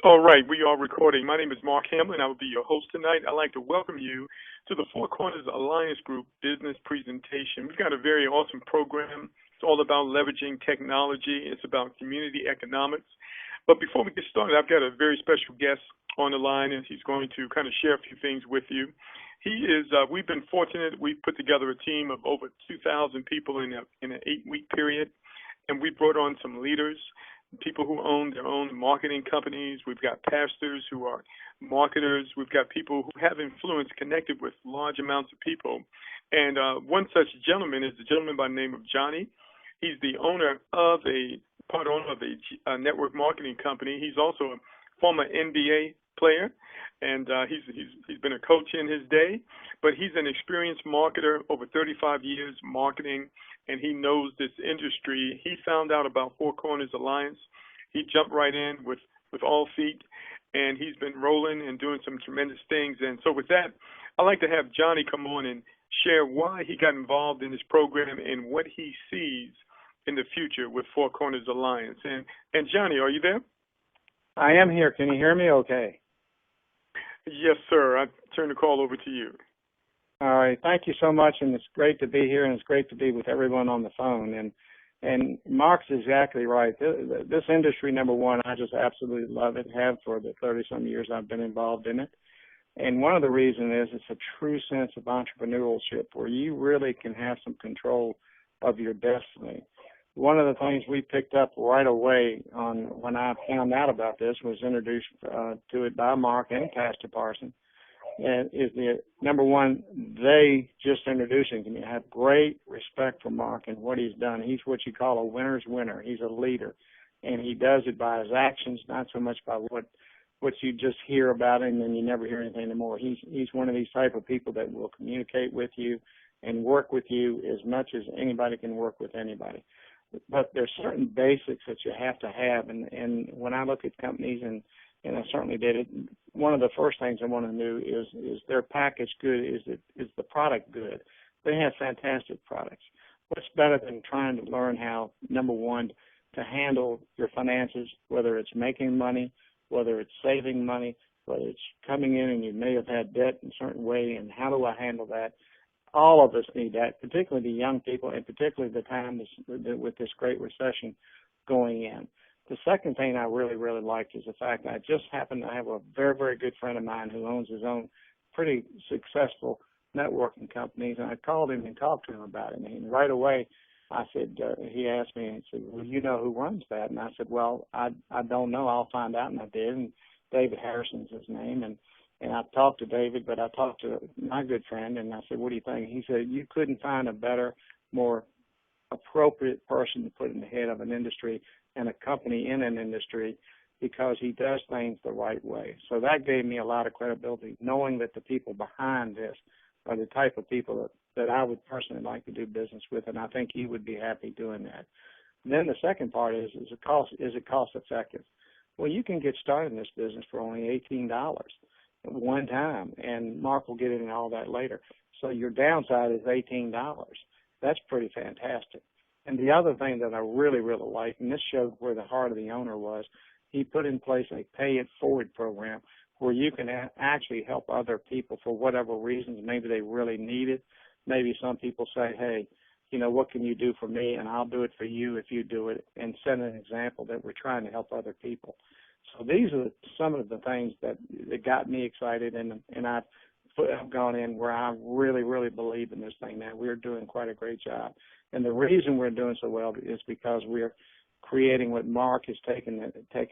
All right, we are recording. My name is Mark Hamlin. I will be your host tonight. I'd like to welcome you to the Four Corners Alliance Group business presentation. We've got a very awesome program. It's all about leveraging technology. It's about community economics. But before we get started, I've got a very special guest on the line, and he's going to kind of share a few things with you. We've been fortunate. We've put together a team of over 2,000 people in an 8-week period, and we brought on some leaders, people who own their own marketing companies. We've got pastors who are marketers. We've got people who have influence connected with large amounts of people. And one such gentleman is the gentleman by the name of Johnny. He's the part owner of a network marketing company. He's also a former NBA player, and he's been a coach in his day. But he's an experienced marketer, over 35 years marketing, and he knows this industry. He found out about Four Corners Alliance. He jumped right in with all feet, and he's been rolling and doing some tremendous things. And so with that, I'd like to have Johnny come on and share why he got involved in this program and what he sees in the future with Four Corners Alliance. And Johnny, are you there? I am here. Can you hear me okay? Yes, sir. I turn the call over to you. All right. Thank you so much, and it's great to be here, and it's great to be with everyone on the phone. And Mark's exactly right. This industry, number one, I just absolutely love it, have for the 30-some years I've been involved in it. And one of the reasons is it's a true sense of entrepreneurship where you really can have some control of your destiny. One of the things we picked up right away on when I found out about this was introduced to it by Mark and Pastor Parson. And is the number one, they just introducing to me. I have great respect for Mark and what he's done. He's what you call a winner's winner. He's a leader, and he does it by his actions, not so much by what you just hear about him and you never hear anything anymore. He's one of these type of people that will communicate with you and work with you as much as anybody can work with anybody. But there's certain basics that you have to have, and when I look at companies and I certainly did it. One of the first things I want to know is their package good? Is the product good? They have fantastic products. What's better than trying to learn how, number one, to handle your finances, whether it's making money, whether it's saving money, whether it's coming in and you may have had debt in a certain way, and how do I handle that? All of us need that, particularly the young people, and particularly the time with this great recession going in. The second thing I really, really liked is the fact that I just happened to have a very, very good friend of mine who owns his own pretty successful networking companies, and I called him and talked to him about it. And right away, I said, he asked me, and he said, well, you know who runs that? And I said, well, I don't know. I'll find out, and I did. And David Harrison's his name, and I talked to David, but I talked to my good friend, and I said, what do you think? He said, you couldn't find a better, more appropriate person to put in the head of an industry and a company in an industry because he does things the right way. So that gave me a lot of credibility, knowing that the people behind this are the type of people that I would personally like to do business with, and I think he would be happy doing that. And then the second part is it cost effective? Well, you can get started in this business for only $18 at one time, and Mark will get into all that later. So your downside is $18. That's pretty fantastic. And the other thing that I really, really like, and this showed where the heart of the owner was, he put in place a pay-it-forward program where you can actually help other people for whatever reasons. Maybe they really need it. Maybe some people say, hey, you know, what can you do for me, and I'll do it for you if you do it, and set an example that we're trying to help other people. So these are some of the things that got me excited, and I've gone in where I really, really believe in this thing now. We're doing quite a great job. And the reason we're doing so well is because we're creating what Mark has taken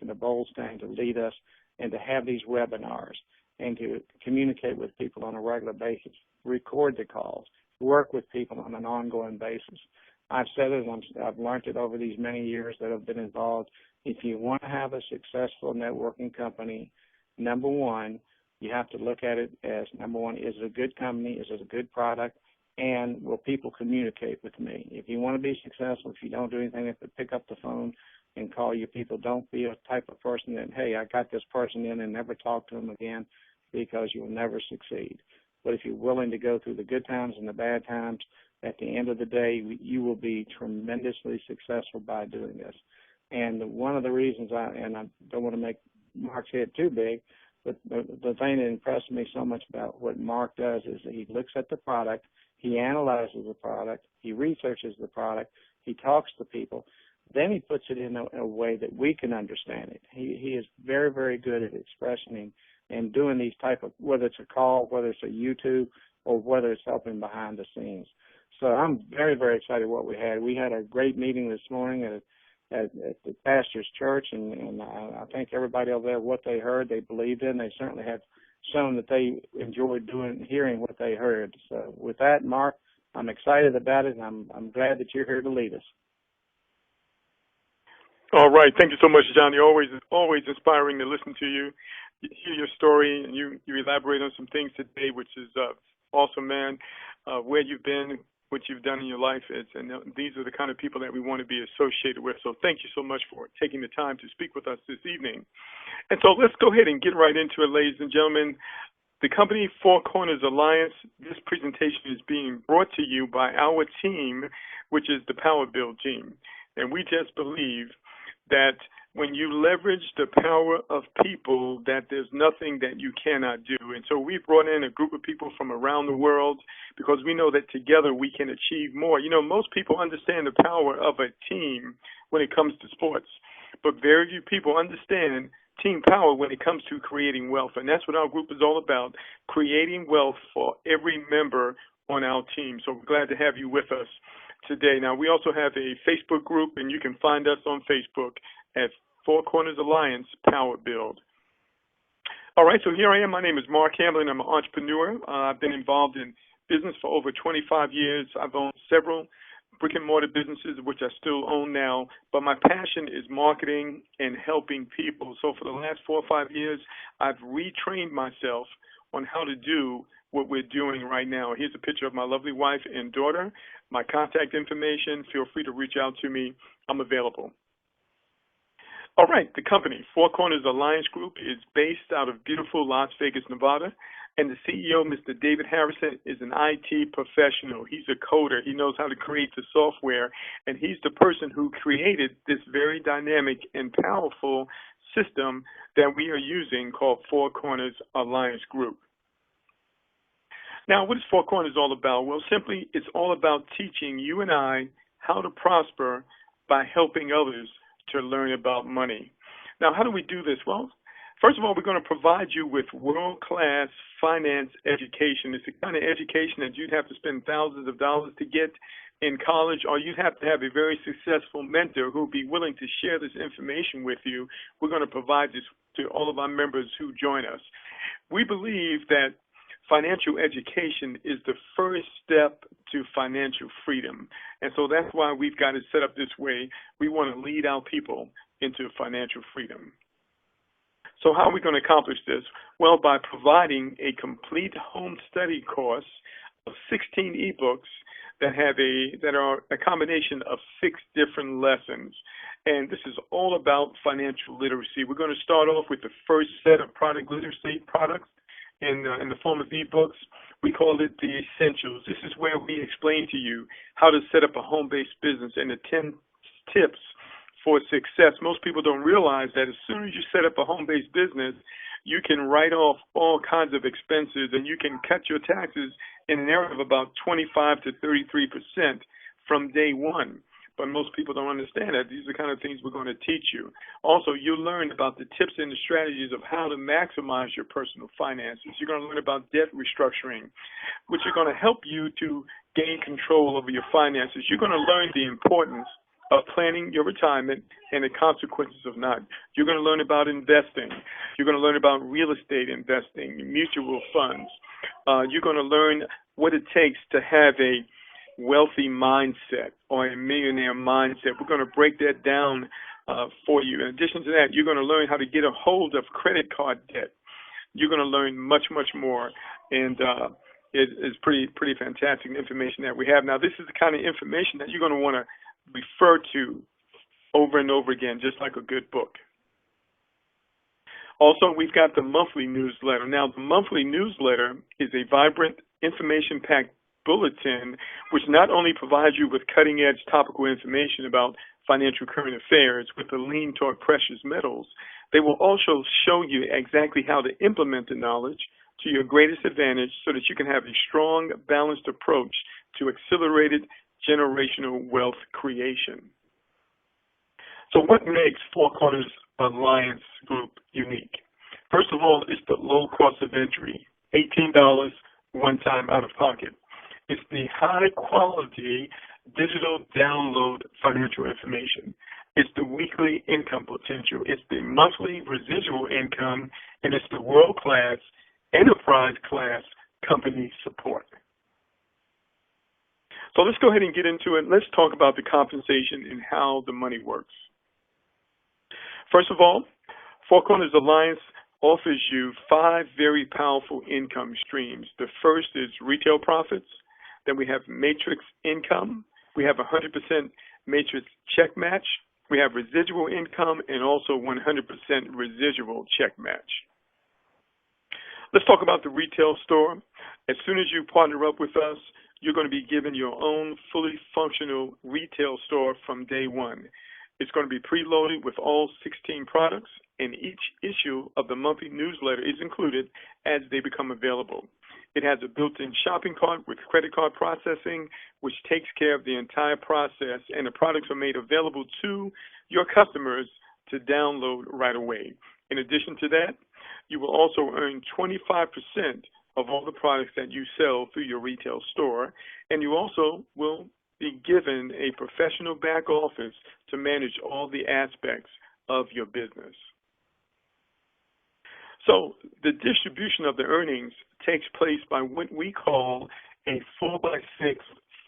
the bold stand to lead us and to have these webinars and to communicate with people on a regular basis, record the calls, work with people on an ongoing basis. I've said it, and I've learned it over these many years that I've been involved. If you want to have a successful networking company, number one, you have to look at it as, number one, is it a good company? Is it a good product? And will people communicate with me? If you want to be successful, if you don't do anything but pick up the phone and call your people, don't be a type of person that, hey, I got this person in and never talk to them again, because you will never succeed. But if you're willing to go through the good times and the bad times, at the end of the day, you will be tremendously successful by doing this. And one of the reasons I don't want to make Mark's head too big. But the thing that impressed me so much about what Mark does is that he looks at the product, he analyzes the product, he researches the product, he talks to people, then he puts it in a way that we can understand it. He is very, very good at expressing and doing these type of, whether it's a call, whether it's a YouTube, or whether it's helping behind the scenes. So I'm very, very excited what we had. We had a great meeting this morning at the pastor's church, and I think everybody over there, what they heard, they believed in. They certainly have shown that they enjoyed hearing what they heard. So with that, Mark, I'm excited about it, and I'm glad that you're here to lead us. All right. Thank you so much, Johnny. Always inspiring to listen to you, hear your story, and you elaborate on some things today, which is awesome, man. Where you've been, what you've done in your life, and these are the kind of people that we want to be associated with. So thank you so much for taking the time to speak with us this evening. And so let's go ahead and get right into it, ladies and gentlemen. The company Four Corners Alliance, this presentation is being brought to you by our team, which is the Power Build team. And we just believe that when you leverage the power of people, that there's nothing that you cannot do. And so we've brought in a group of people from around the world because we know that together we can achieve more. You know, most people understand the power of a team when it comes to sports, but very few people understand team power when it comes to creating wealth. And that's what our group is all about, creating wealth for every member on our team. So we're glad to have you with us today. Now, we also have a Facebook group, and you can find us on Facebook at Four Corners Alliance Power Build. All right, so here I am. My name is Mark Hamlin. I'm an entrepreneur. I've been involved in business for over 25 years. I've owned several brick-and-mortar businesses, which I still own now, but my passion is marketing and helping people. So for the last 4 or 5 years, I've retrained myself on how to do what we're doing right now. Here's a picture of my lovely wife and daughter. My contact information, feel free to reach out to me. I'm available. All right, the company, Four Corners Alliance Group, is based out of beautiful Las Vegas, Nevada, and the CEO, Mr. David Harrison, is an IT professional. He's a coder. He knows how to create the software, and he's the person who created this very dynamic and powerful system that we are using called Four Corners Alliance Group. Now, what is Four Corners all about? Well, simply, it's all about teaching you and I how to prosper by helping others to learn about money. Now, how do we do this? Well, first of all, we're going to provide you with world-class finance education. It's the kind of education that you'd have to spend thousands of dollars to get in college, or you'd have to have a very successful mentor who would be willing to share this information with you. We're going to provide this to all of our members who join us. We believe that financial education is the first step to financial freedom. And so that's why we've got it set up this way. We want to lead our people into financial freedom. So how are we going to accomplish this? Well, by providing a complete home study course of 16 ebooks that are a combination of 6 different lessons. And this is all about financial literacy. We're going to start off with the first set of product literacy products in the form of ebooks. We call it the Essentials. This is where we explain to you how to set up a home-based business and the 10 tips for success. Most people don't realize that as soon as you set up a home-based business, you can write off all kinds of expenses and you can cut your taxes in an area of about 25 to 33% from day one. But most people don't understand that. These are the kind of things we're going to teach you. Also, you'll learn about the tips and the strategies of how to maximize your personal finances. You're going to learn about debt restructuring, which are going to help you to gain control over your finances. You're going to learn the importance of planning your retirement and the consequences of not. You're going to learn about investing. You're going to learn about real estate investing, mutual funds. You're going to learn what it takes to have a wealthy mindset or a millionaire mindset. We're going to break that down for you. In addition to that, you're going to learn how to get a hold of credit card debt. You're going to learn much, much more, and it's pretty fantastic information that we have. Now, this is the kind of information that you're going to want to refer to over and over again, just like a good book. Also, we've got the monthly newsletter. Now, the monthly newsletter is a vibrant, information-packed bulletin, which not only provides you with cutting-edge topical information about financial current affairs with the lean toward precious metals, they will also show you exactly how to implement the knowledge to your greatest advantage so that you can have a strong, balanced approach to accelerated generational wealth creation. So what makes Four Corners Alliance Group unique? First of all, it's the low cost of entry, $18 one time out of pocket. It's the high quality digital download financial information. It's the weekly income potential. It's the monthly residual income, and it's the world-class, enterprise-class company support. So let's go ahead and get into it. Let's talk about the compensation and how the money works. First of all, Four Corners Alliance offers you 5 very powerful income streams. The first is retail profits. Then we have matrix income. We have 100% matrix check match. We have residual income and also 100% residual check match. Let's talk about the retail store. As soon as you partner up with us, you're going to be given your own fully functional retail store from day one. It's going to be preloaded with all 16 products, and each issue of the monthly newsletter is included as they become available. It has a built-in shopping cart with credit card processing, which takes care of the entire process, and the products are made available to your customers to download right away. In addition to that, you will also earn 25% of all the products that you sell through your retail store, and you also will be given a professional back office to manage all the aspects of your business. So the distribution of the earnings takes place by what we call a 4x6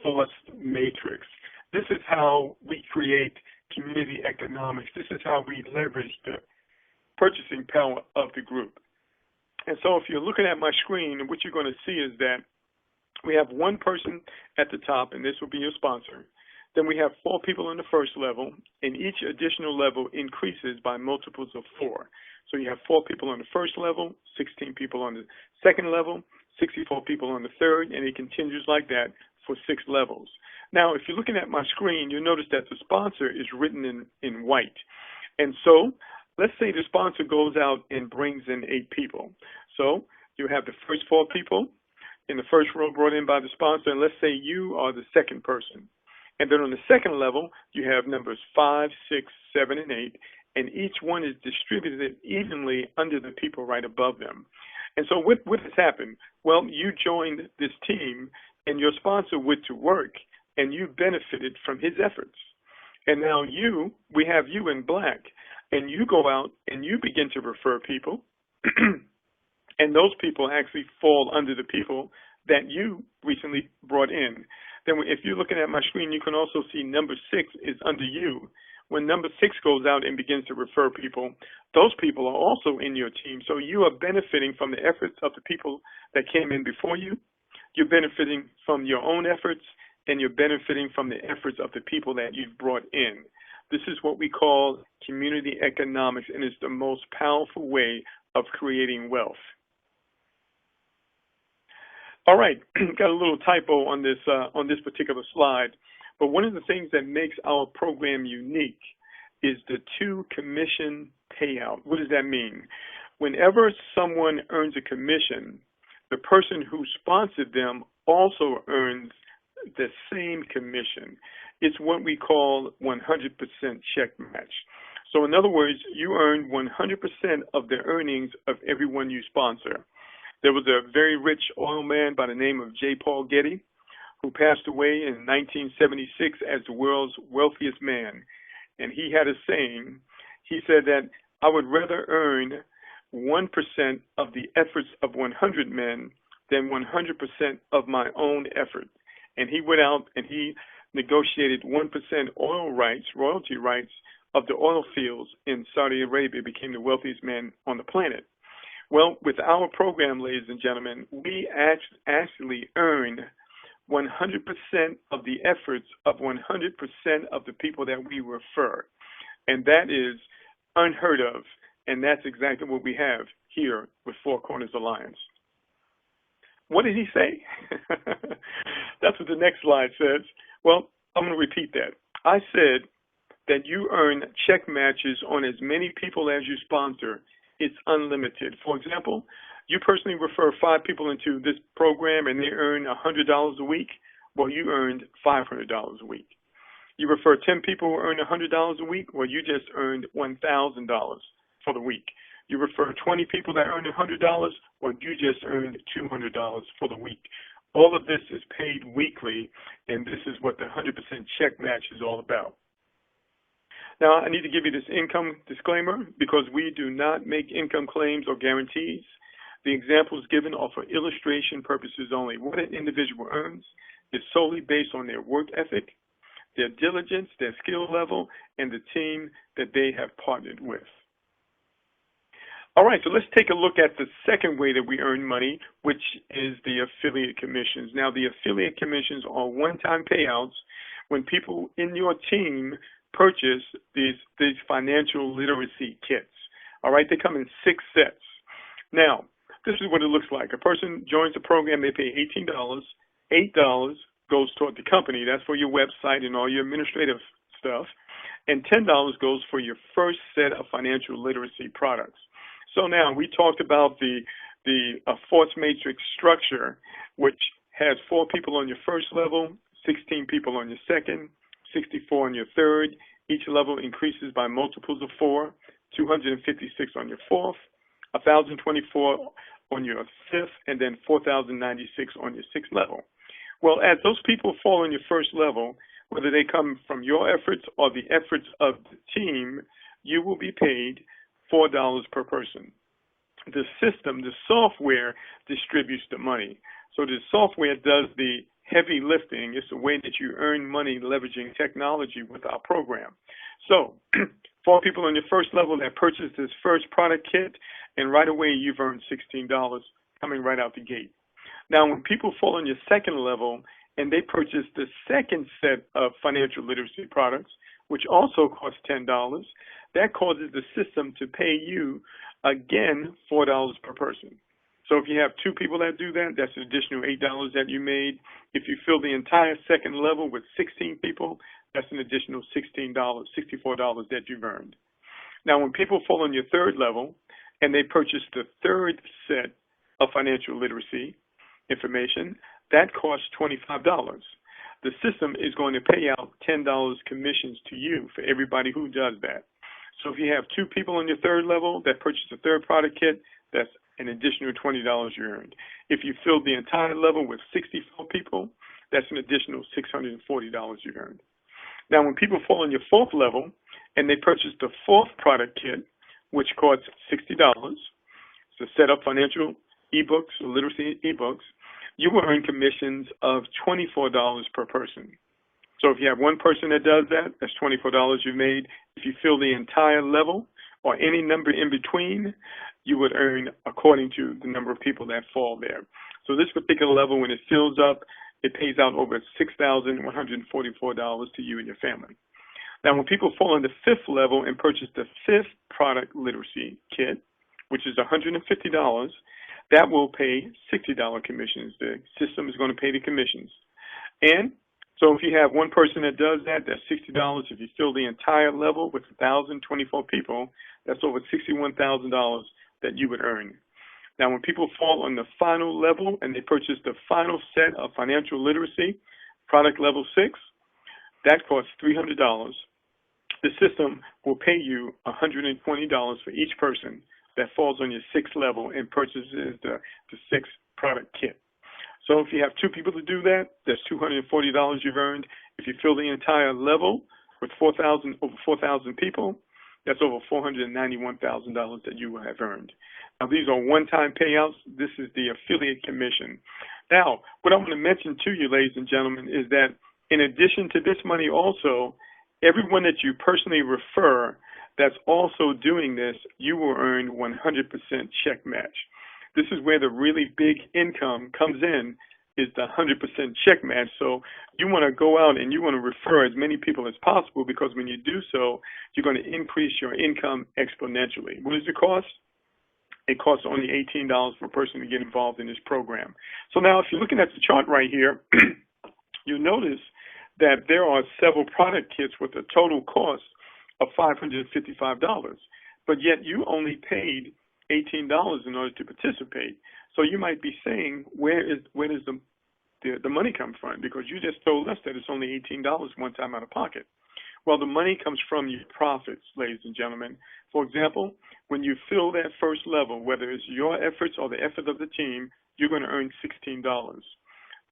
forced matrix. This is how we create community economics. This is how we leverage the purchasing power of the group. And so if you're looking at my screen, what you're going to see is that we have one person at the top, and this will be your sponsor. Then we have 4 people on the first level, and each additional level increases by multiples of 4. So you have 4 people on the first level, 16 people on the second level, 64 people on the third, and it continues like that for 6 levels. Now, if you're looking at my screen, you'll notice that the sponsor is written in white. And so let's say the sponsor goes out and brings in 8 people. So you have the first 4 people in the first row brought in by the sponsor, and let's say you are the second person. And then on the second level, you have numbers 5, 6, 7, and 8, and each one is distributed evenly under the people right above them. And so what has happened? Well, you joined this team, and your sponsor went to work, and you benefited from his efforts. And now we have you in black, and you go out and you begin to refer people, and those people actually fall under the people that you recently brought in. Then if you're looking at my screen, you can also see number 6 is under you. When number 6 goes out and begins to refer people, those people are also in your team. So you are benefiting from the efforts of the people that came in before you. You're benefiting from your own efforts, and you're benefiting from the efforts of the people that you've brought in. This is what we call community economics, and it's the most powerful way of creating wealth. All right, got a little typo on this particular slide, but one of the things that makes our program unique is the 2 commission payout. What does that mean? Whenever someone earns a commission, the person who sponsored them also earns the same commission. It's what we call 100% check match. So in other words, you earn 100% of the earnings of everyone you sponsor. There was a very rich oil man by the name of J. Paul Getty who passed away in 1976 as the world's wealthiest man. And he had a saying. He said that I would rather earn 1% of the efforts of 100 men than 100% of my own effort. And he went out and he negotiated 1% oil rights, royalty rights of the oil fields in Saudi Arabia, became the wealthiest man on the planet. Well, with our program, ladies and gentlemen, we actually earn 100% of the efforts of 100% of the people that we refer. And that is unheard of. And that's exactly what we have here with Four Corners Alliance. What did he say? That's what the next slide says. Well, I'm going to repeat that. I said that you earn check matches on as many people as you sponsor. It's unlimited. For example, you personally refer 5 people into this program and they earn $100 a week. Well, you earned $500 a week. You refer 10 people who earn $100 a week. Well, you just earned $1,000 for the week. You refer 20 people that earn $100. Well, you just earned $200 for the week. All of this is paid weekly, and this is what the 100% check match is all about. Now, I need to give you this income disclaimer because we do not make income claims or guarantees. The examples given are for illustration purposes only. What an individual earns is solely based on their work ethic, their diligence, their skill level, and the team that they have partnered with. All right, so let's take a look at the second way that we earn money, which is the affiliate commissions. Now, the affiliate commissions are one-time payouts when people in your team purchase these financial literacy kits. All right, they come in 6 sets. Now, this is what it looks like. A person joins the program, they pay $18. $8 goes toward the company. That's for your website and all your administrative stuff. And $10 goes for your first set of financial literacy products. So now we talked about the force matrix structure, which has 4 people on your first level, 16 people on your second, 64 on your third. Each level increases by multiples of 4, 256 on your fourth, 1,024 on your fifth, and then 4,096 on your sixth level. Well, as those people fall on your first level, whether they come from your efforts or the efforts of the team, you will be paid $4 per person. The system, the software, distributes the money. So the software does the heavy lifting. It's the way that you earn money leveraging technology with our program. So 4 people on your first level that purchase this first product kit, and right away you've earned $16 coming right out the gate. Now, when people fall on your second level and they purchase the second set of financial literacy products, which also cost $10, that causes the system to pay you, again, $4 per person. So if you have 2 people that do that, that's an additional $8 that you made. If you fill the entire second level with 16 people, that's an additional $16, $64 that you've earned. Now, when people fall on your third level and they purchase the third set of financial literacy information, that costs $25. The system is going to pay out $10 commissions to you for everybody who does that. So if you have 2 people on your third level that purchase the third product kit, that's an additional $20 you earned. If you fill the entire level with 64 people, that's an additional $640 you earned. Now, when people fall on your fourth level and they purchase the fourth product kit, which costs $60, to set up financial ebooks or literacy ebooks, you will earn commissions of $24 per person. So if you have 1 person that does that, that's $24 you made. If you fill the entire level or any number in between, you would earn according to the number of people that fall there. So this particular level, when it fills up, it pays out over $6,144 to you and your family. Now, when people fall on the 5th level and purchase the 5th product literacy kit, which is $150, that will pay $60 commissions. The system is going to pay the commissions. And so if you have 1 person that does that, that's $60. If you fill the entire level with 1,024 people, that's over $61,000 that you would earn. Now, when people fall on the final level and they purchase the final set of financial literacy, product level 6, that costs $300. The system will pay you $120 for each person that falls on your 6th level and purchases the 6th product kit. So if you have 2 people to do that, that's $240 you've earned. If you fill the entire level with over 4,000 people, that's over $491,000 that you will have earned. Now, these are one-time payouts. This is the affiliate commission. Now, what I want to mention to you, ladies and gentlemen, is that in addition to this money also, everyone that you personally refer that's also doing this, you will earn 100% check match. This is where the really big income comes in, is the 100% check match. So you want to go out and you want to refer as many people as possible, because when you do so, you're going to increase your income exponentially. What is the cost? It costs only $18 per person to get involved in this program. So now if you're looking at the chart right here, you notice that there are several product kits with a total cost of $555, but yet you only paid $18 in order to participate. So you might be saying, where does the money come from? Because you just told us that it's only $18 one time out of pocket. Well, the money comes from your profits, ladies and gentlemen. For example, when you fill that first level, whether it's your efforts or the effort of the team, you're going to earn $16.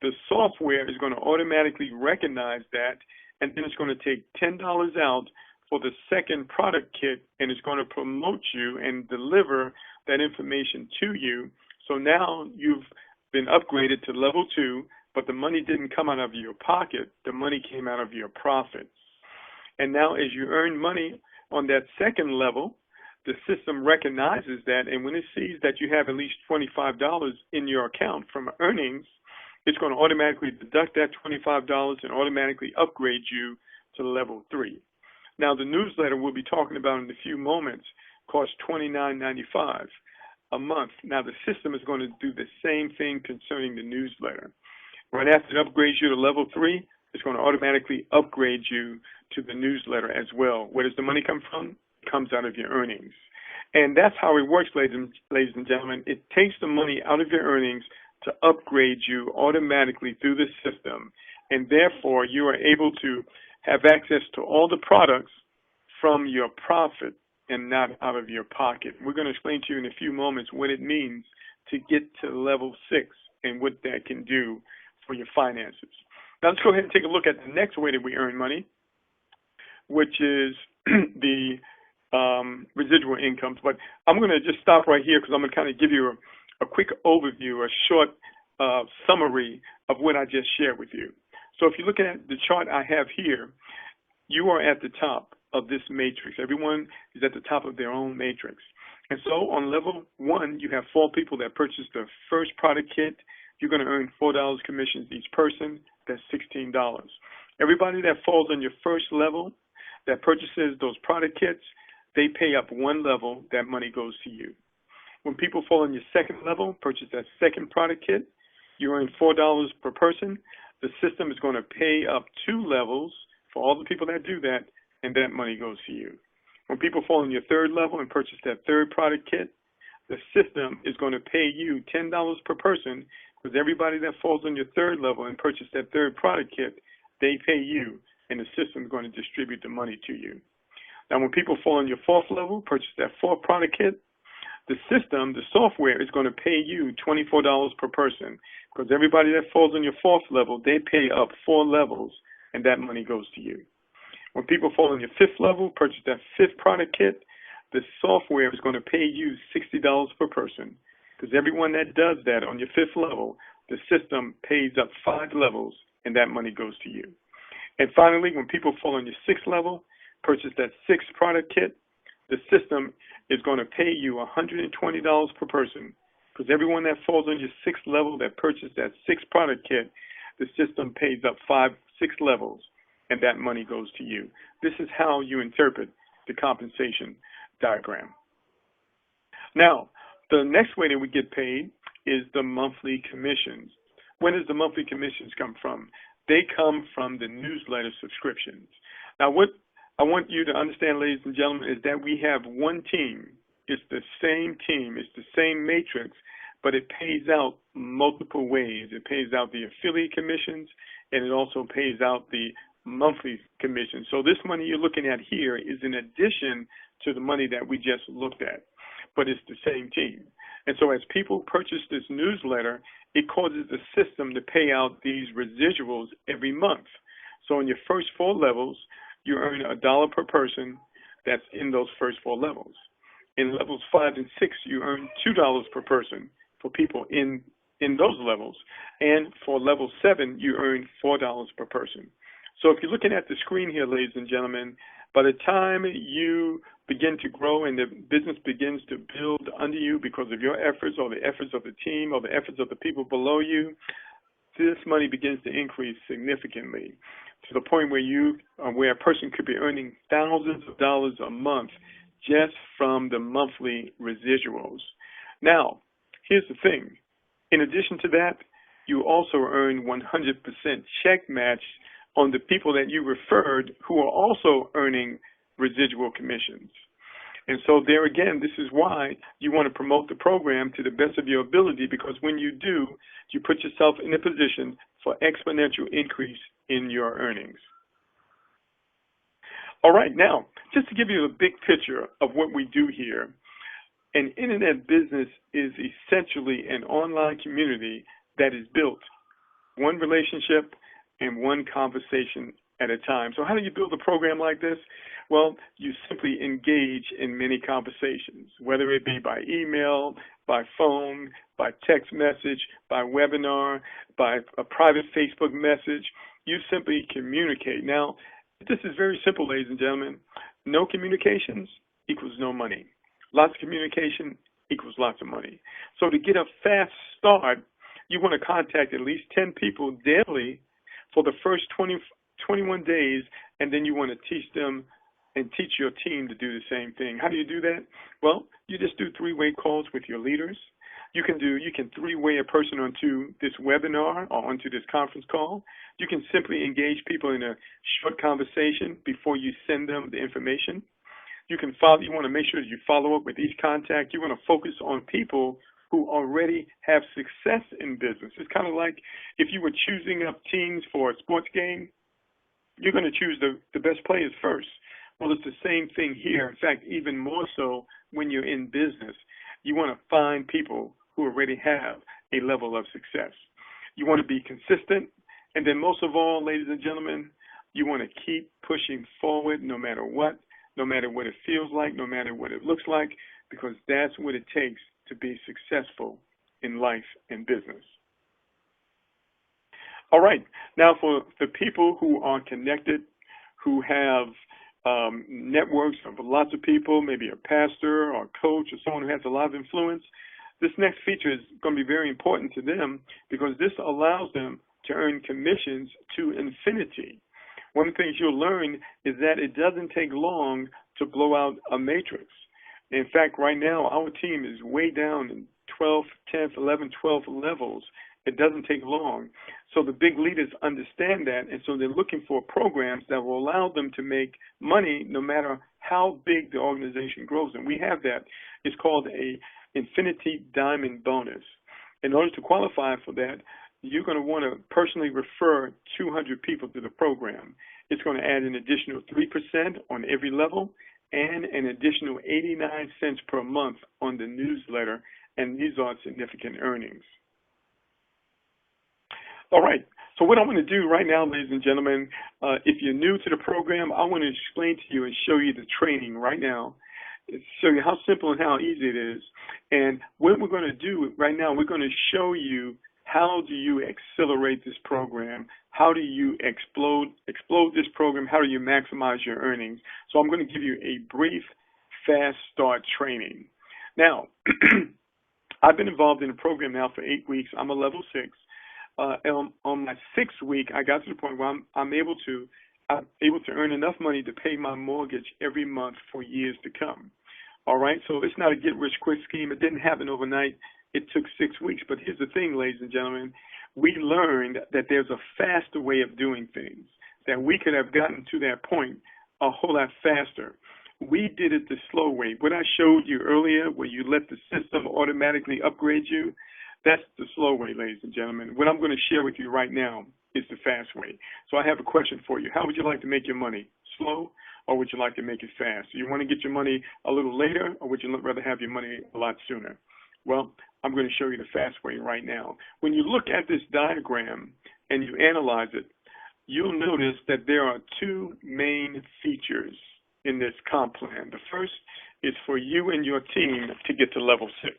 The software is going to automatically recognize that, and then it's going to take $10 out for the second product kit, and it's going to promote you and deliver that information to you. So now you've been upgraded to level 2, but the money didn't come out of your pocket. The money came out of your profits. And now as you earn money on that second level, the system recognizes that, and when it sees that you have at least $25 in your account from earnings, it's going to automatically deduct that $25 and automatically upgrade you to level 3. Now, the newsletter we'll be talking about in a few moments costs $29.95 a month. Now, the system is going to do the same thing concerning the newsletter. Right after it upgrades you to level 3, it's going to automatically upgrade you to the newsletter as well. Where does the money come from? It comes out of your earnings. And that's how it works, ladies and gentlemen. It takes the money out of your earnings to upgrade you automatically through the system. And therefore, you are able to have access to all the products from your profit and not out of your pocket. We're going to explain to you in a few moments what it means to get to level 6 and what that can do for your finances. Now let's go ahead and take a look at the next way that we earn money, which is the residual incomes. But I'm going to just stop right here because I'm going to kind of give you a quick overview, a short summary of what I just shared with you. So if you're looking at the chart I have here, you are at the top of this matrix. Everyone is at the top of their own matrix. And so on level 1, you have 4 people that purchased the first product kit. You're going to earn $4 commissions each person. That's $16. Everybody that falls on your first level that purchases those product kits, they pay up 1 level, that money goes to you. When people fall on your second level, purchase that second product kit, you earn $4 per person. The system is going to pay up 2 levels for all the people that do that, and that money goes to you. When people fall on your third level and purchase that third product kit, the system is going to pay you $10 per person, because everybody that falls on your third level and purchase that third product kit, they pay you, and the system is going to distribute the money to you. Now, when people fall on your fourth level, purchase that fourth product kit, the system, the software, is going to pay you $24 per person, because everybody that falls on your fourth level, they pay up 4 levels, and that money goes to you. When people fall on your fifth level, purchase that fifth product kit, the software is going to pay you $60 per person, because everyone that does that on your fifth level, the system pays up 5 levels, and that money goes to you. And finally, when people fall on your sixth level, purchase that sixth product kit, the system is going to pay you $120 per person, because everyone that falls on your sixth level that purchased that sixth product kit, the system pays up 6 levels, and that money goes to you. This is how you interpret the compensation diagram. Now, the next way that we get paid is the monthly commissions. When does the monthly commissions come from? They come from the newsletter subscriptions. Now, what I want you to understand, ladies and gentlemen, is that we have one team. It's the same team. It's the same matrix, but it pays out multiple ways. It pays out the affiliate commissions, and it also pays out the monthly commission. So this money you're looking at here is in addition to the money that we just looked at, but it's the same team. And so as people purchase this newsletter, it causes the system to pay out these residuals every month. So in your first 4 levels, you earn $1 per person that's in those first 4 levels. In levels 5 and 6, you earn $2 per person for people in those levels. And for level 7, you earn $4 per person. So if you're looking at the screen here, ladies and gentlemen, by the time you begin to grow and the business begins to build under you because of your efforts or the efforts of the team or the efforts of the people below you, this money begins to increase significantly to the point where a person could be earning thousands of dollars a month just from the monthly residuals. Now, here's the thing. In addition to that, you also earn 100% check match on the people that you referred who are also earning residual commissions. And so there again, this is why you want to promote the program to the best of your ability, because when you do, you put yourself in a position for exponential increase in your earnings. All right, now, just to give you a big picture of what we do here, an internet business is essentially an online community that is built one relationship and one conversation at a time. So how do you build a program like this? Well, you simply engage in many conversations, whether it be by email, by phone, by text message, by webinar, by a private Facebook message. You simply communicate. Now, this is very simple, ladies and gentlemen. No communications equals no money. Lots of communication equals lots of money. So to get a fast start, you want to contact at least 10 people daily for the first 21 days, and then you want to teach them and teach your team to do the same thing. How do you do that? Well, you just do three-way calls with your leaders. You can three-way a person onto this webinar or onto this conference call. You can simply engage people in a short conversation before you send them the information. You want to make sure that you follow up with each contact. You want to focus on people who already have success in business. It's kind of like if you were choosing up teams for a sports game, you're going to choose the best players first. Well, it's the same thing here. In fact, even more so when you're in business. You want to find people who already have a level of success. You want to be consistent. And then most of all, ladies and gentlemen, you want to keep pushing forward no matter what it feels like, no matter what it looks like, because that's what it takes to be successful in life and business. All right. Now, for the people who are connected, who have networks of lots of people, maybe a pastor or a coach or someone who has a lot of influence, this next feature is going to be very important to them because this allows them to earn commissions to infinity. One of the things you'll learn is that it doesn't take long to blow out a matrix. In fact, right now, our team is way down in 12th, 10th, 11th, 12th levels. It doesn't take long. So the big leaders understand that, and so they're looking for programs that will allow them to make money no matter how big the organization grows. And we have that. It's called a Infinity Diamond Bonus. In order to qualify for that, you're going to want to personally refer 200 people to the program. It's going to add an additional 3% on every level and an additional 89 cents per month on the newsletter, and these are significant earnings. All right, so what I'm going to do right now, ladies and gentlemen, if you're new to the program, I want to explain to you and show you the training right now, show you how simple and how easy it is. And what we're going to do right now, we're going to show you how do you accelerate this program? How do you explode this program? How do you maximize your earnings? So I'm going to give you a brief, fast start training. Now, I've been involved in the program now for 8 weeks. I'm a level 6. On my 6th week, I got to the point where I'm able to earn enough money to pay my mortgage every month for years to come. All right, so it's not a get-rich-quick scheme. It didn't happen overnight. It took 6 weeks. But here's the thing, ladies and gentlemen. We learned that there's a faster way of doing things, that we could have gotten to that point a whole lot faster. We did it the slow way. What I showed you earlier, where you let the system automatically upgrade you, that's the slow way, ladies and gentlemen. What I'm going to share with you right now is the fast way. So I have a question for you. How would you like to make your money? Slow, or would you like to make it fast? Do you want to get your money a little later, or would you rather have your money a lot sooner? Well, I'm going to show you the fast way right now. When you look at this diagram and you analyze it, you'll notice that there are two main features in this comp plan. The first is for you and your team to get to level 6.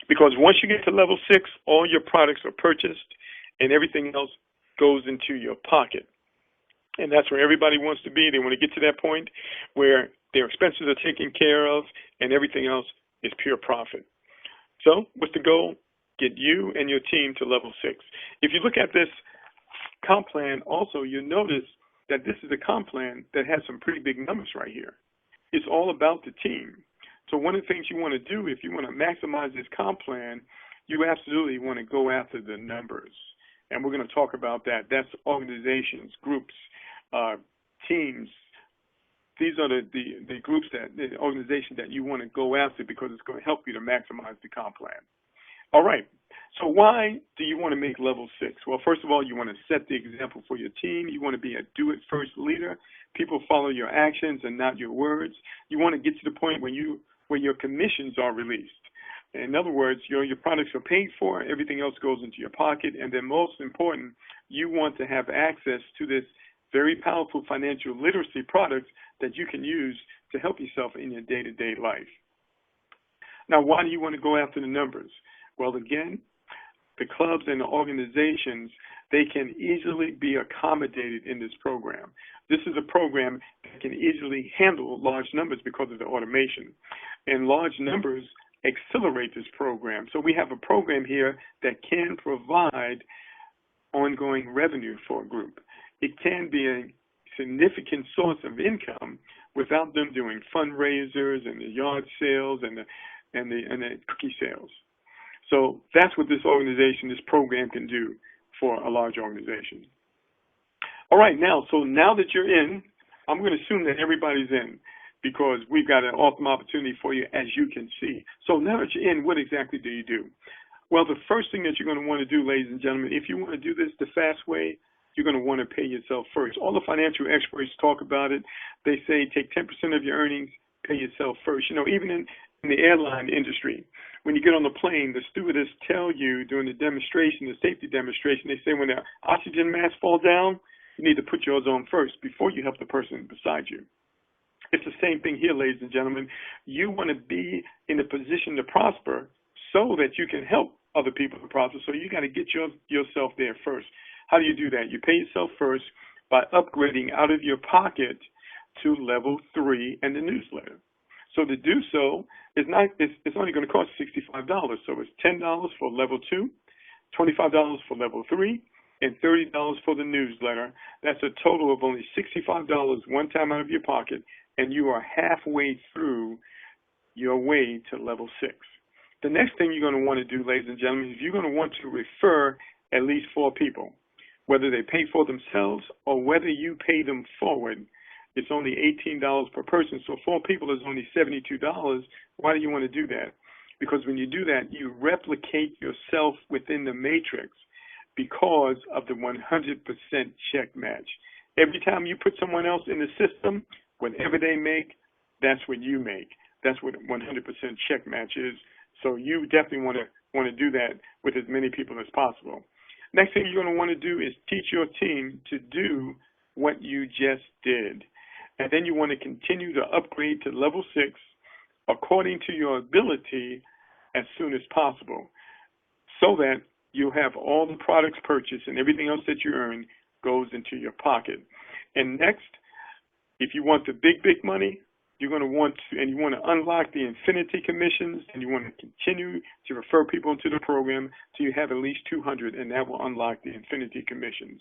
Because once you get to level 6, all your products are purchased and everything else goes into your pocket. And that's where everybody wants to be. They want to get to that point where their expenses are taken care of and everything else is pure profit. So what's the goal? Get you and your team to level 6. If you look at this comp plan also, you'll notice that this is a comp plan that has some pretty big numbers right here. It's all about the team. So one of the things you want to do if you want to maximize this comp plan, you absolutely want to go after the numbers. And we're going to talk about that. That's organizations, groups, teams. These are the groups the organizations that you want to go after because it's going to help you to maximize the comp plan. All right. So why do you want to make level 6? Well, first of all, you want to set the example for your team. You want to be a do-it-first leader. People follow your actions and not your words. You want to get to the point where your commissions are released. In other words, your products are paid for, everything else goes into your pocket, and then most important, you want to have access to this very powerful financial literacy products that you can use to help yourself in your day-to-day life. Now, why do you want to go after the numbers? Well, again, the clubs and the organizations, they can easily be accommodated in this program. This is a program that can easily handle large numbers because of the automation. And large numbers accelerate this program. So we have a program here that can provide ongoing revenue for a group. It can be a significant source of income without them doing fundraisers and the yard sales and the cookie sales. So that's what this organization, this program can do for a large organization. All right, now that you're in, I'm going to assume that everybody's in because we've got an awesome opportunity for you, as you can see. So now that you're in, what exactly do you do? Well, the first thing that you're going to want to do, ladies and gentlemen, if you want to do this the fast way, you're going to want to pay yourself first. All the financial experts talk about it. They say take 10% of your earnings, pay yourself first. You know, even in the airline industry, when you get on the plane, the stewardess tell you during the demonstration, the safety demonstration, they say when the oxygen mask falls down, you need to put yours on first before you help the person beside you. It's the same thing here, ladies and gentlemen. You want to be in a position to prosper so that you can help other people to prosper. So you got to get yourself there first. How do you do that? You pay yourself first by upgrading out of your pocket to level 3 and the newsletter. So to do so, it's only going to cost $65. So it's $10 for level 2, $25 for level 3, and $30 for the newsletter. That's a total of only $65 one time out of your pocket, and you are halfway through your way to level 6. The next thing you're going to want to do, ladies and gentlemen, is you're going to want to refer at least 4 people, whether they pay for themselves or whether you pay them forward. It's only $18 per person, so 4 people is only $72. Why do you want to do that? Because when you do that, you replicate yourself within the matrix because of the 100% check match. Every time you put someone else in the system, whatever they make, that's what you make. That's what 100% check match is. So you definitely want to do that with as many people as possible. Next thing you're going to want to do is teach your team to do what you just did. And then you want to continue to upgrade to level 6 according to your ability as soon as possible so that you'll have all the products purchased and everything else that you earn goes into your pocket. And next, if you want the big money, you're going to want to, and you want to unlock the infinity commissions, and you want to continue to refer people into the program till you have at least 200, and that will unlock the infinity commissions.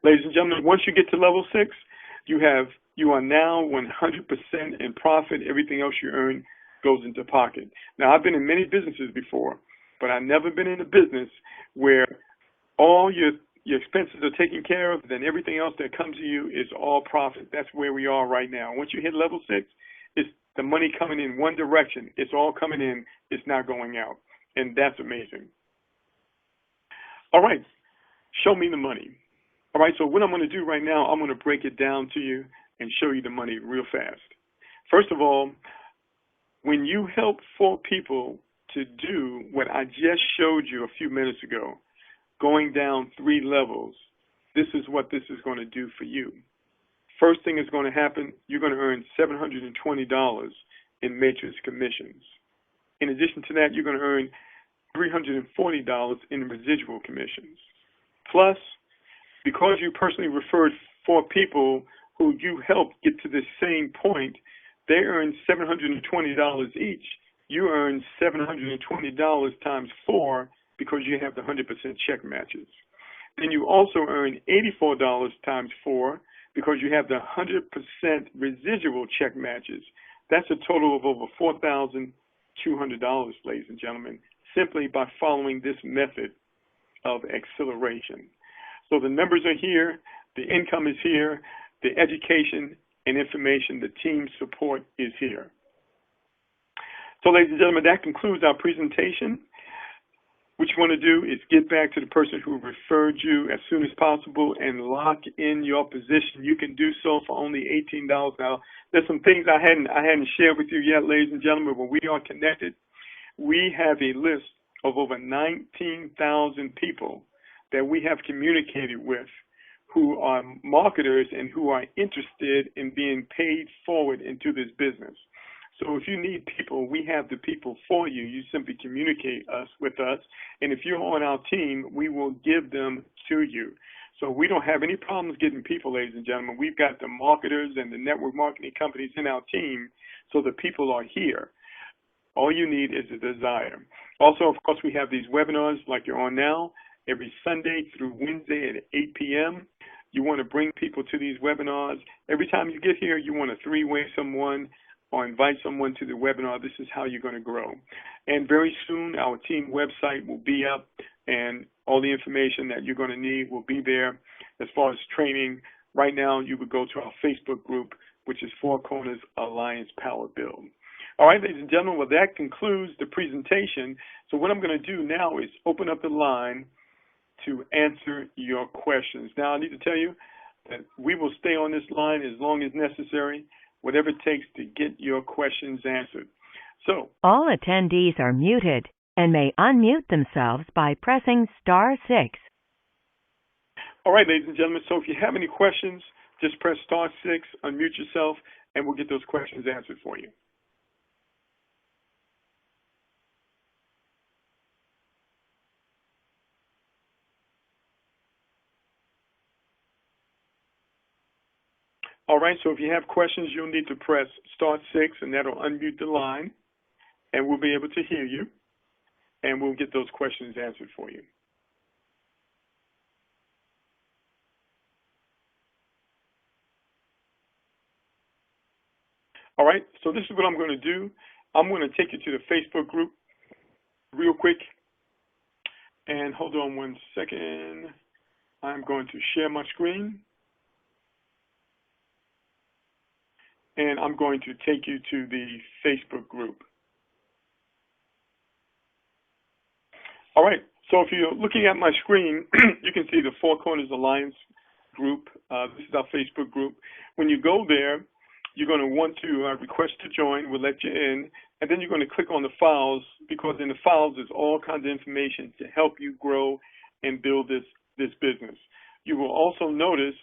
Ladies and gentlemen, once you get to level 6, you are now 100% in profit. Everything else you earn goes into pocket. Now, I've been in many businesses before, but I've never been in a business where all your expenses are taken care of, then everything else that comes to you is all profit. That's where we are right now. Once you hit level 6, it's the money coming in one direction. It's all coming in. It's not going out. And that's amazing. All right. Show me the money. All right. So what I'm going to do right now, I'm going to break it down to you and show you the money real fast. First of all, when you help 4 people to do what I just showed you a few minutes ago, going down 3 levels, this is what this is going to do for you. First thing is going to happen, you're going to earn $720 in matrix commissions. In addition to that, you're going to earn $340 in residual commissions. Plus, because you personally referred 4 people who you helped get to the same point, they earn $720 each. You earn $720 times 4 because you have the 100% check matches. Then you also earn $84 times 4 because you have the 100% residual check matches. That's a total of over $4,200, ladies and gentlemen, simply by following this method of acceleration. So the numbers are here, the income is here, the education and information, the team support is here. So, ladies and gentlemen, that concludes our presentation. What you want to do is get back to the person who referred you as soon as possible and lock in your position. You can do so for only $18. Now, there's some things I hadn't shared with you yet, ladies and gentlemen. When we are connected, we have a list of over 19,000 people that we have communicated with who are marketers and who are interested in being paid forward into this business. So if you need people, we have the people for you. You simply communicate with us, and if you're on our team, we will give them to you. So we don't have any problems getting people, ladies and gentlemen. We've got the marketers and the network marketing companies in our team, so the people are here. All you need is a desire. Also, of course, we have these webinars like you're on now, every Sunday through Wednesday at 8 p.m. You want to bring people to these webinars. Every time you get here, you want to three-way someone or invite someone to the webinar. This is how you're going to grow. And very soon, our team website will be up, and all the information that you're going to need will be there. As far as training, right now, you would go to our Facebook group, which is Four Corners Alliance Power Build. All right, ladies and gentlemen, well, that concludes the presentation. So what I'm going to do now is open up the line to answer your questions. Now, I need to tell you that we will stay on this line as long as necessary, whatever it takes to get your questions answered. So, all attendees are muted and may unmute themselves by pressing *6. All right, ladies and gentlemen, so if you have any questions, just press *6, unmute yourself, and we'll get those questions answered for you. All right, so if you have questions, you'll need to press *6, and that'll unmute the line, and we'll be able to hear you, and we'll get those questions answered for you. All right, so this is what I'm going to do. I'm going to take you to the Facebook group real quick, and hold on one second. I'm going to share my screen. And I'm going to take you to the Facebook group. All right, so if you're looking at my screen, you can see the Four Corners Alliance group. This is our Facebook group. When you go there, you're going to want to request to join. We'll let you in. And then you're going to click on the files, because in the files there's all kinds of information to help you grow and build this business. You will also notice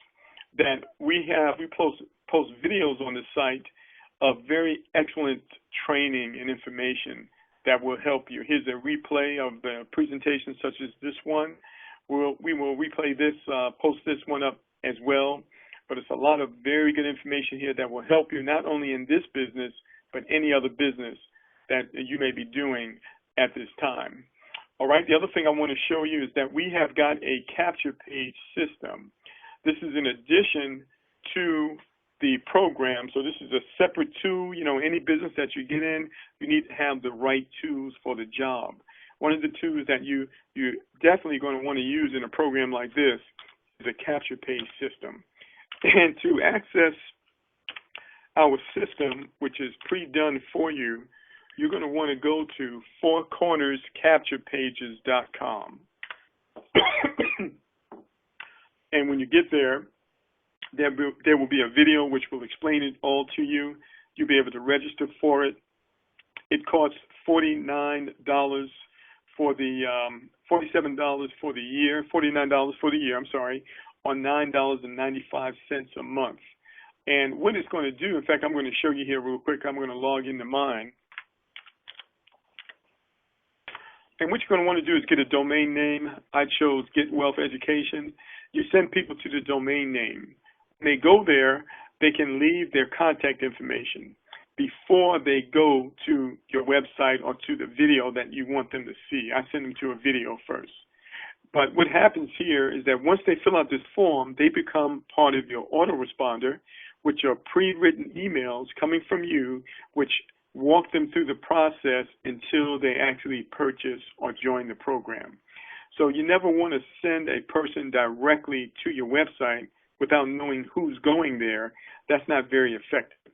that we post videos on the site of very excellent training and information that will help you. Here's a replay of the presentation such as this one. We will replay this, post this one up as well. But it's a lot of very good information here that will help you not only in this business, but any other business that you may be doing at this time. All right, the other thing I want to show you is that we have got a capture page system. This is in addition to the program. So this is a separate tool. You know, any business that you get in, you need to have the right tools for the job. One of the tools that you're definitely going to want to use in a program like this is a capture page system. And to access our system, which is pre-done for you, you're going to want to go to fourcornerscapturepages.com. And when you get there, there will be a video which will explain it all to you. You'll be able to register for it. It costs $49 for the $47 for the year, $49 for the year, I'm sorry, on $9.95 a month. And what it's going to do, in fact, I'm going to show you here real quick. I'm going to log into mine. And what you're going to want to do is get a domain name. I chose Get Wealth Education. You send people to the domain name. When they go there, they can leave their contact information before they go to your website or to the video that you want them to see. I send them to a video first. But what happens here is that once they fill out this form, they become part of your autoresponder, which are pre-written emails coming from you, which walk them through the process until they actually purchase or join the program. So you never want to send a person directly to your website without knowing who's going there. That's not very effective.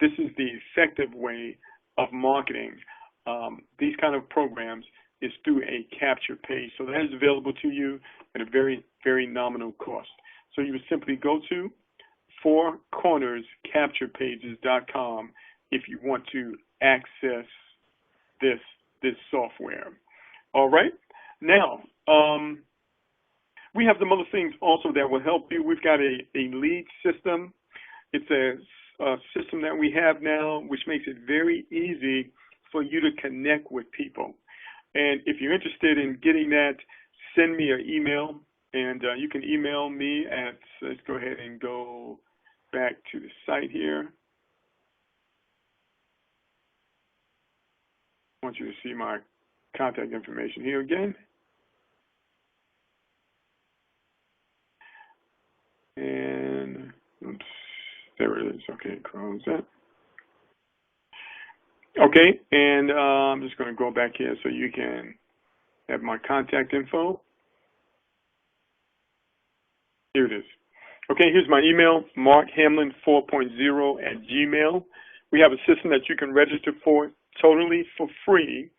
This is the effective way of marketing these kind of programs, is through a capture page. So that is available to you at a very, very nominal cost. So you would simply go to fourcornerscapturepages.com if you want to access this software. All right. Now, we have some other things also that will help you. We've got a lead system. It's a system that we have now, which makes it very easy for you to connect with people. And if you're interested in getting that, send me an email, and you can email me at, let's go ahead and go back to the site here. I want you to see my contact information here again. And, oops, there it is. Okay, close that. Okay, and I'm just going to go back here so you can have my contact info. Here it is. Okay, here's my email, markhamlin4.0@gmail. We have a system that you can register for totally for free,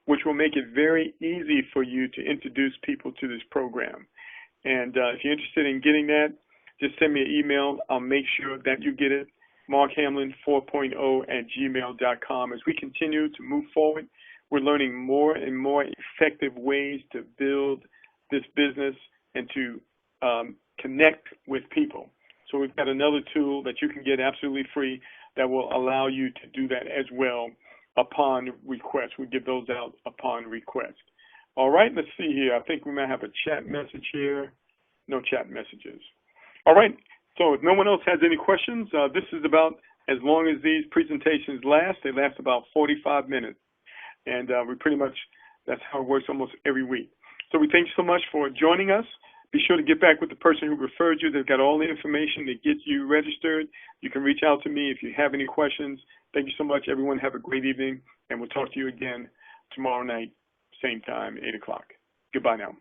which will make it very easy for you to introduce people to this program. And if you're interested in getting that, just send me an email. I'll make sure that you get it. markhamlin4.0@gmail.com. As we continue to move forward, we're learning more and more effective ways to build this business and to connect with people. So we've got another tool that you can get absolutely free that will allow you to do that as well upon request. We give those out upon request. All right, let's see here. I think we might have a chat message here. No chat messages. All right. So if no one else has any questions, this is about as long as these presentations last. They last about 45 minutes. And we pretty much, that's how it works almost every week. So we thank you so much for joining us. Be sure to get back with the person who referred you. They've got all the information to get you registered. You can reach out to me if you have any questions. Thank you so much, everyone. Have a great evening, and we'll talk to you again tomorrow night, same time, 8 o'clock. Goodbye now.